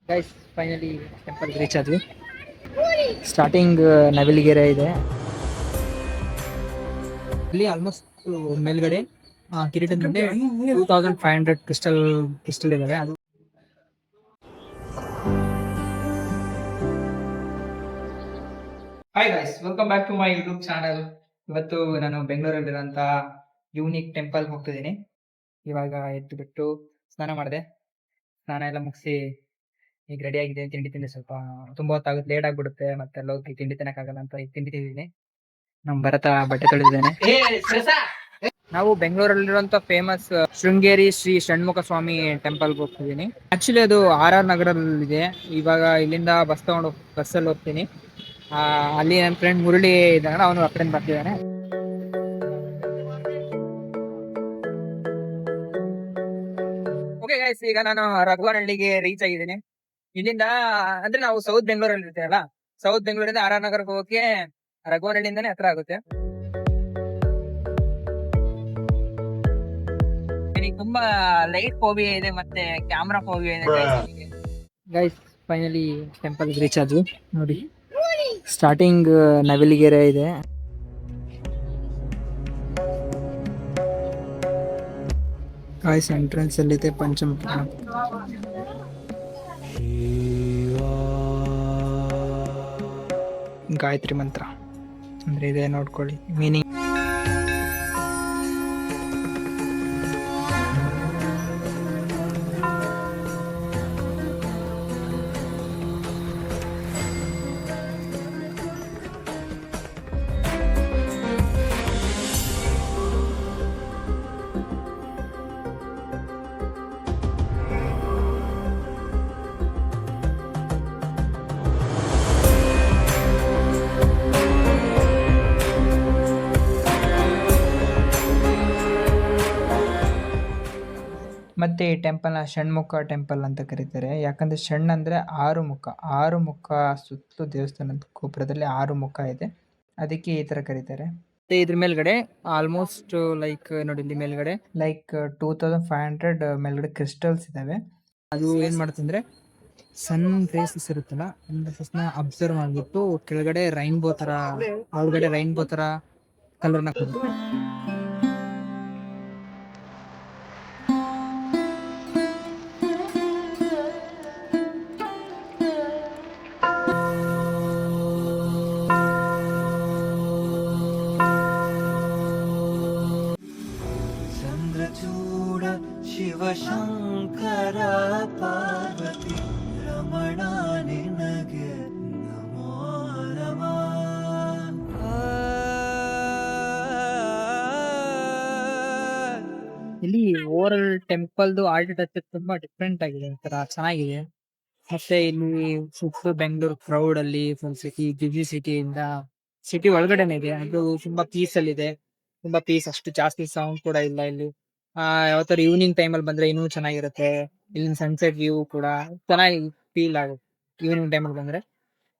Guys finally temple reach ಆದ್ವಿ. Starting ನವಿಲಿಗೆರೆ ಇದೆ. ಇಲ್ಲಿ ಆಲ್ಮೋಸ್ಟ್ ಮೇಲ್ಗಡೆ ಕಿರೀಟದ ಮುಂದೆ 2500 ಕ್ರಿಸ್ಟಲ್ ಇದಾವೆ. ಅದು hi guys, welcome back to my YouTube channel. ಇವತ್ತು ನಾನು ಬೆಂಗಳೂರಲ್ಲಿರುವಂತ ಯೂನಿಕ್ ಟೆಂಪಲ್ ಹೋಗ್ತಿದ್ದೀನಿ. ಇವಾಗ ಎದ್ದು ಬಿಟ್ಟು ಸ್ನಾನ ಮಾಡಿದೆ. ಸ್ನಾನ ಎಲ್ಲ ಮುಗಿಸಿ ಈಗ ರೆಡಿ ಆಗಿದೆ. ತಿಂಡಿ ಸ್ವಲ್ಪ ತುಂಬಾ ಹೊತ್ತಾಗುತ್ತೆ, ಲೇಟ್ ಆಗ್ಬಿಡುತ್ತೆ, ಮತ್ತೆ ಹೋಗಿ ತಿಂಡಿ ತಿನ್ನಕ್ಕಾಗಲ್ಲ ಅಂತ ಈಗ ತಿಂಡಿ ತಿಂದಿದ್ದೀನಿ. ನಮ್ ಭರತ ಬಟ್ಟೆ ತೊಳೆದಿದ್ದೇನೆ. ನಾವು ಬೆಂಗಳೂರಲ್ಲಿರುವಂತ ಫೇಮಸ್ ಶೃಂಗೇರಿ ಶ್ರೀ ಷಣ್ಮುಖ ಸ್ವಾಮಿ ಟೆಂಪಲ್ಗೆ ಹೋಗ್ತಿದ್ದೀನಿ. ಆಕ್ಚುಲಿ ಅದು RR ನಗರದಲ್ಲಿದೆ. ಇವಾಗ ಇಲ್ಲಿಂದ ಬಸ್ಸಲ್ಲಿ ಹೋಗ್ತೀನಿ. ಅಲ್ಲಿ ನನ್ನ ಫ್ರೆಂಡ್ ಮುರಳಿ ಇದ್ದಾನ, ಅವನು ಆ ಕಡೆ ಬರ್ತಿದ್ದಾನೆ. ಓಕೆ ಗೈಸ್, ಈಗ ನಾನು ರಘುವನಹಳ್ಳಿಗೆ ರೀಚ್ ಆಗಿದ್ದೀನಿ. ಇಲ್ಲಿಂದ ಅಂದ್ರೆ ನಾವು ಸೌತ್ ಬೆಂಗಳೂರಲ್ಲಿ ಇರ್ತೇವಲ್ಲ, ಸೌತ್ ಬೆಂಗಳೂರಿಂದ RR ನಗರಕ್ಕೆ ಹೋಗಕ್ಕೆ ರಘುವನಹಳ್ಳಿಯಿಂದಾನೇ ಹತ್ರ ಆಗುತ್ತೆ. ತುಂಬಾ ಲೈಟ್ ಫೋಬಿಯಾ ಇದೆ, ಮತ್ತೆ ಕ್ಯಾಮ್ರಾ ಫೋಬಿಯಾ ಇದೆ ಗೈಸ್. ಫೈನಲಿ ಟೆಂಪಲ್ ರೀಚ್ ಆದ್ವಿ. ನೋಡಿ, ಸ್ಟಾರ್ಟಿಂಗ್ ನವಿಲಿಗೆರೆ ಇದೆ. ಗೈಸ್ ಎಂಟ್ರೆನ್ಸ್ ಅಲ್ಲಿ ಇದೆ ಪಂಚಮುಖಿ ಗಾಯತ್ರಿ ಮಂತ್ರ ಅಂದ್ರೆ ಇದೆ, ನೋಡ್ಕೊಳ್ಳಿ ಮೀನಿಂಗ್. ಮತ್ತೆ ಈ ಟೆಂಪಲ್ನ ಷಣ್ಮುಖ ಟೆಂಪಲ್ ಅಂತ ಕರೀತಾರೆ. ಯಾಕಂದ್ರೆ ಷಣ್ ಅಂದ್ರೆ ಆರು ಮುಖ ಸುತ್ತಲೂ ದೇವಸ್ಥಾನದ ಗೋಪುರದಲ್ಲಿ 6 ಮುಖ ಇದೆ, ಅದಕ್ಕೆ ಈ ತರ ಕರೀತಾರೆ. ಮತ್ತೆ ಇದ್ರ ಮೇಲ್ಗಡೆ ಆಲ್ಮೋಸ್ಟ್ ಲೈಕ್ ನೋಡಿ, ಇಲ್ಲಿ ಮೇಲ್ಗಡೆ ಲೈಕ್ 2500 ಮೇಲ್ಗಡೆ ಕ್ರಿಸ್ಟಲ್ಸ್ ಇದಾವೆ. ಅದು ಏನ್ ಮಾಡುತ್ತಂದ್ರೆ ಸನ್ ರೇಸಸ್ ಇರುತ್ತಲ್ಲ, ನ ಅಬ್ಸರ್ವ್ ಮಾಡ್ಬಿಟ್ಟು ಕೆಳಗಡೆ ರೈನ್ಬೋ ತರ, ಒಳಗಡೆ ರೈನ್ಬೋ ತರ ಕಲರ್ನ ಕೊಡುತ್ತೆ. ಚಂದ್ರಚೂಡ ಶಿವಶಂಕರ ಪಾರ್ವತಿ ರಮಣ ನಿನಗೆ ನಮೋ ನಮಃ. ಇಲ್ಲಿ ಓವರ್ ಟೆಂಪಲ್ದು ಆರ್ಕಿಟೆಕ್ಚರ್ ತುಂಬಾ ಡಿಫ್ರೆಂಟ್ ಆಗಿದೆ, ಒಂಥರ ಚೆನ್ನಾಗಿದೆ. ಮತ್ತೆ ಇಲ್ಲಿ ಸುತ್ತ ಬೆಂಗಳೂರು ಕ್ರೌಡ್ ಅಲ್ಲಿ ಫುಲ್ ಬಿಸಿ ಸಿಟಿ ಒಳಗಡೆನೆ ಇದೆ. ಅದು ತುಂಬಾ ಪೀಸ್ ಅಲ್ಲಿ ಇದೆ, ತುಂಬಾ ಪೀಸ್. ಅಷ್ಟು ಜಾಸ್ತಿ ಸೌಂಡ್ ಕೂಡ ಇಲ್ಲ ಇಲ್ಲಿ. ಯಾವತ್ತಾರು ಈವ್ನಿಂಗ್ ಟೈಮ್ ಅಲ್ಲಿ ಬಂದ್ರೆ ಇನ್ನೂ ಚೆನ್ನಾಗಿರುತ್ತೆ. ಇಲ್ಲಿನ ಸನ್ಸೆಟ್ ವ್ಯೂ ಕೂಡ ಚೆನ್ನಾಗಿ ಫೀಲ್ ಆಗುತ್ತೆ ಈವ್ನಿಂಗ್ ಟೈಮ್ ಅಲ್ಲಿ ಬಂದ್ರೆ.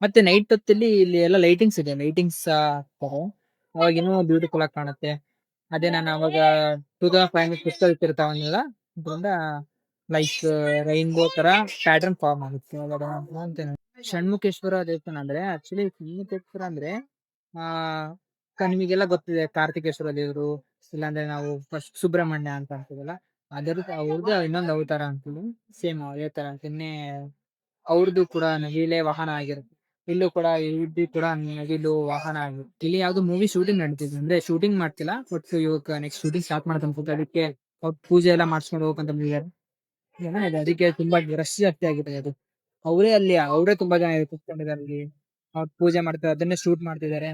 ಮತ್ತೆ ನೈಟ್ ಹೊತ್ತಲ್ಲಿ ಇಲ್ಲಿ ಎಲ್ಲ ಲೈಟಿಂಗ್ಸ್ ಇದೆ, ಅವಾಗ ಇನ್ನೂ ಬ್ಯೂಟಿಫುಲ್ ಆಗಿ ಕಾಣುತ್ತೆ. ಅದೇ ನಾನು ಅವಾಗ 2500 ಕ್ರಿಸ್ಟಲ್ ಇಟ್ಟಿರ್ತಾವಲ್ಲ, ಅದರಿಂದ ಲೈಕ್ ರೈನ್ಬೋ ತರ ಪ್ಯಾಟರ್ನ್ ಫಾರ್ಮ್ ಆಗುತ್ತೆ ಅಂತ. ಷಣ್ಮುಖೇಶ್ವರ ದೇವಸ್ಥಾನ ಅಂದ್ರೆ ಆಕ್ಚುಲಿ ಷಣ್ಮುಖೇಶ್ವರ ಅಂದ್ರೆ ಆ ನಿಮಗೆಲ್ಲ ಗೊತ್ತಿದೆ, ಕಾರ್ತಿಕೇಶ್ವರ ದೇವರು, ಇಲ್ಲಾಂದ್ರೆ ನಾವು ಫಸ್ಟ್ ಸುಬ್ರಹ್ಮಣ್ಯ ಅಂತ ಅಂತೀವಲ್ಲ, ಅವ್ರದ್ದು ಇನ್ನೊಂದು ಅವತಾರ ಅಂತೀವಿ. ಸೇಮ್ ಅದೇ ತರ ನಿನ್ನೆ ಅವ್ರದ್ದು ಕೂಡ ನವಿಲೇ ವಾಹನ ಆಗಿರುತ್ತೆ. ಇಲ್ಲೂ ಕೂಡ ಇದ್ದು ಕೂಡ ನವಿಲು ವಾಹನ ಆಗಿರುತ್ತೆ. ಇಲ್ಲಿ ಯಾವ್ದು ಮೂವಿ ಶೂಟಿಂಗ್ ನಡೀತಿದೆ, ಅಂದ್ರೆ ಶೂಟಿಂಗ್ ಮಾಡ್ತಿಲ್ಲ, ಬಟ್ ಇವಾಗ ನೆಕ್ಸ್ಟ್ ಶೂಟಿಂಗ್ ಸ್ಟಾರ್ಟ್ ಮಾಡ್ತಾ ಅನ್ಸುತ್ತೆ. ಅದಕ್ಕೆ ಅವ್ರ ಪೂಜೆ ಎಲ್ಲ ಮಾಡ್ಸ್ಕೊಂಡು ಹೋಗಂತ ಬಂದಿದ್ದಾರೆ. ಇದೆ, ಅದಕ್ಕೆ ತುಂಬಾ ರಶ್ ಜಾಸ್ತಿ ಆಗಿದೆ. ಅದು ಅವರೇ ತುಂಬಾ ಜನ ಕುತ್ಕೊಂಡಿದ್ದಾರೆ ಅಲ್ಲಿ, ಅವ್ರು ಪೂಜೆ ಮಾಡ್ತಾರೆ, ಅದನ್ನೇ ಶೂಟ್ ಮಾಡ್ತಿದ್ದಾರೆ.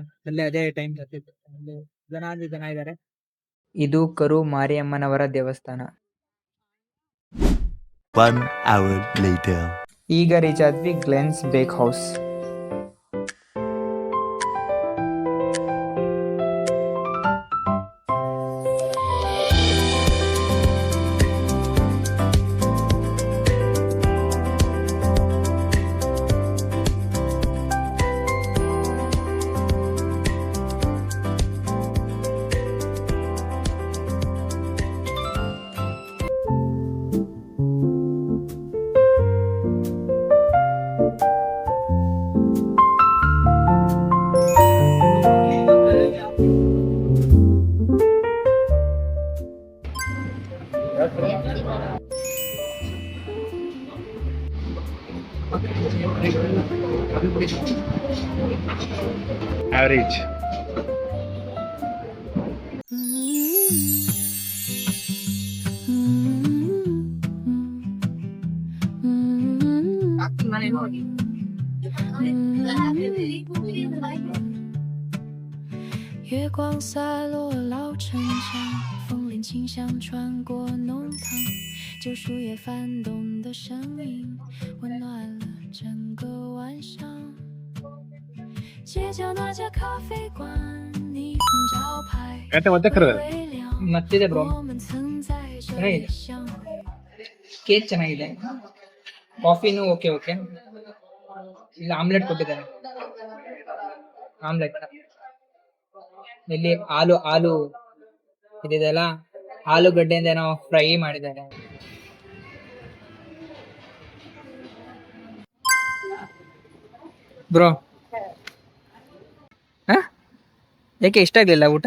ಅದೇ ಟೈಮ್ ಜನ ಇದ್ದಾರೆ. ಇದು ಕರು ಮಾರಿಯಮ್ಮನವರ ದೇವಸ್ಥಾನ. 1 hour later. ಈಗ ರೀಚ್ ಆದ್ವಿ ಗ್ಲೆನ್ಸ್ ಬೇಕ್ ಹೌಸ್. Average. ನೋಡಿ 月光洒落老城墙，风铃清香穿过弄堂，旧树叶翻动的声音，温暖了整个晚上。街角那家咖啡馆，霓虹招牌， ಮತ್ತೆ ಕರೆದ 微亮。 ಮತ್ತಿದೆ ಬ್ರೋ 我们曾在这里相会。 ಕೇಕ್ ಚೆನ್ನಾಗಿದೆ ಕಾಫಿನೂ ಓಕೆ ಓಕೆ ಇಲ್ಲಿ ಆಮ್ಲೆಟ್ ಕೊಟ್ಟಿದ್ದಾರೆ ಆಮ್ಲೆಟ್ ಇಲ್ಲಿ ಹಾಲು ಇದಿದೆಲ್ಲ ಆಲೂಗಡ್ಡೆಯಿಂದ ಏನೋ ಫ್ರೈ ಮಾಡಿದ್ದಾರೆ ಬ್ರೋ ಯಾಕೆ ಇಷ್ಟ ಆಗ್ಲಿಲ್ಲ ಊಟ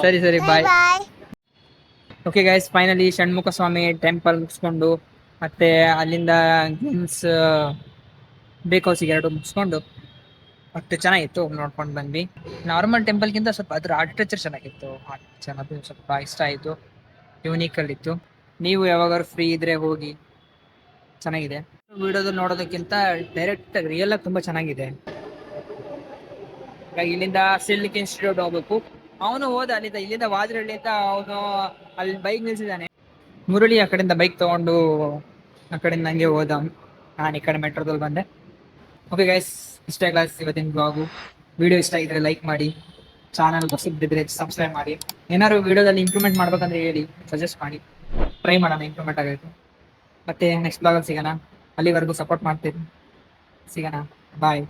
ಸರಿ bye okay guys finally Shanmukha Swamy temple ಮುಗಿಸ್ಕೊಂಡು ಮತ್ತೆ ಅಲ್ಲಿಂದ ಗಿಮ್ಸ್ ಬೇಕ್ ಹೌಸಿಗೆ 2 ಮುಗಿಸ್ಕೊಂಡು ಮತ್ತೆ ಚೆನ್ನಾಗಿತ್ತು ನೋಡ್ಕೊಂಡು ಬಂದ್ವಿ ನಾರ್ಮಲ್ ಟೆಂಪಲ್ಗಿಂತ ಸ್ವಲ್ಪ ಅದ್ರ ಆರ್ಕಿಟೆಕ್ಚರ್ ಚೆನ್ನಾಗಿತ್ತು ಅದು ಸ್ವಲ್ಪ ಇಷ್ಟ ಆಯಿತು ಯೂನಿಕಲ್ಲಿತ್ತು ನೀವು ಯಾವಾಗಾದ್ರು ಫ್ರೀ ಇದ್ರೆ ಹೋಗಿ ಚೆನ್ನಾಗಿದೆ ವಿಡಿಯೋದಲ್ಲಿ ನೋಡೋದಕ್ಕಿಂತ ಡೈರೆಕ್ಟ್ ರಿಯಲ್ ಆಗಿ ತುಂಬ ಚೆನ್ನಾಗಿದೆ ಇವಾಗ ಇಲ್ಲಿಂದ ಸಿಲ್ಕ್ ಇನ್ಸ್ಟಿಟ್ಯೂಟ್ ಹೋಗ್ಬೇಕು ಅವನು ಹೋದ ಇಲ್ಲಿಂದ ವಾದ್ರಹಳ್ಳಿಯಿಂದ ಅವನು ಅಲ್ಲಿ ಬೈಕ್ ನಿಲ್ಸಿದ್ದಾನೆ ಮುರಳಿ ಆ ಕಡೆಯಿಂದ ಬೈಕ್ ತಗೊಂಡು ಆ ಕಡೆಯಿಂದ ಹಂಗೆ ಹೋದ ನಾನು ಈ ಕಡೆ ಮೆಟ್ರೋದಲ್ಲಿ ಬಂದೆ ಓಕೆ ಗೈಸ್ ಇಷ್ಟ ಕ್ಲಾಸ್ ಇವತ್ತಿನ ಬ್ಲಾಗು ವಿಡಿಯೋ ಇಷ್ಟ ಆಗಿದ್ರೆ ಲೈಕ್ ಮಾಡಿ ಚಾನಲ್ ಹೊಸದಿದ್ರೆ ಸಬ್ಸ್ಕ್ರೈಬ್ ಮಾಡಿ ಏನಾದ್ರು ವಿಡಿಯೋದಲ್ಲಿ ಇಂಪ್ರೂವ್ಮೆಂಟ್ ಮಾಡ್ಬೇಕಂದ್ರೆ ಹೇಳಿ ಸಜೆಸ್ಟ್ ಮಾಡಿ ಟ್ರೈ ಮಾಡೋಣ ಇಂಪ್ರೂವ್ಮೆಂಟ್ ಆಗೋದು ಮತ್ತೆ ನೆಕ್ಸ್ಟ್ ಬ್ಲಾಗಲ್ಲಿ ಸಿಗೋಣ ಅಲ್ಲಿವರೆಗೂ ಸಪೋರ್ಟ್ ಮಾಡ್ತೀನಿ ಸಿಗೋಣ ಬಾಯ್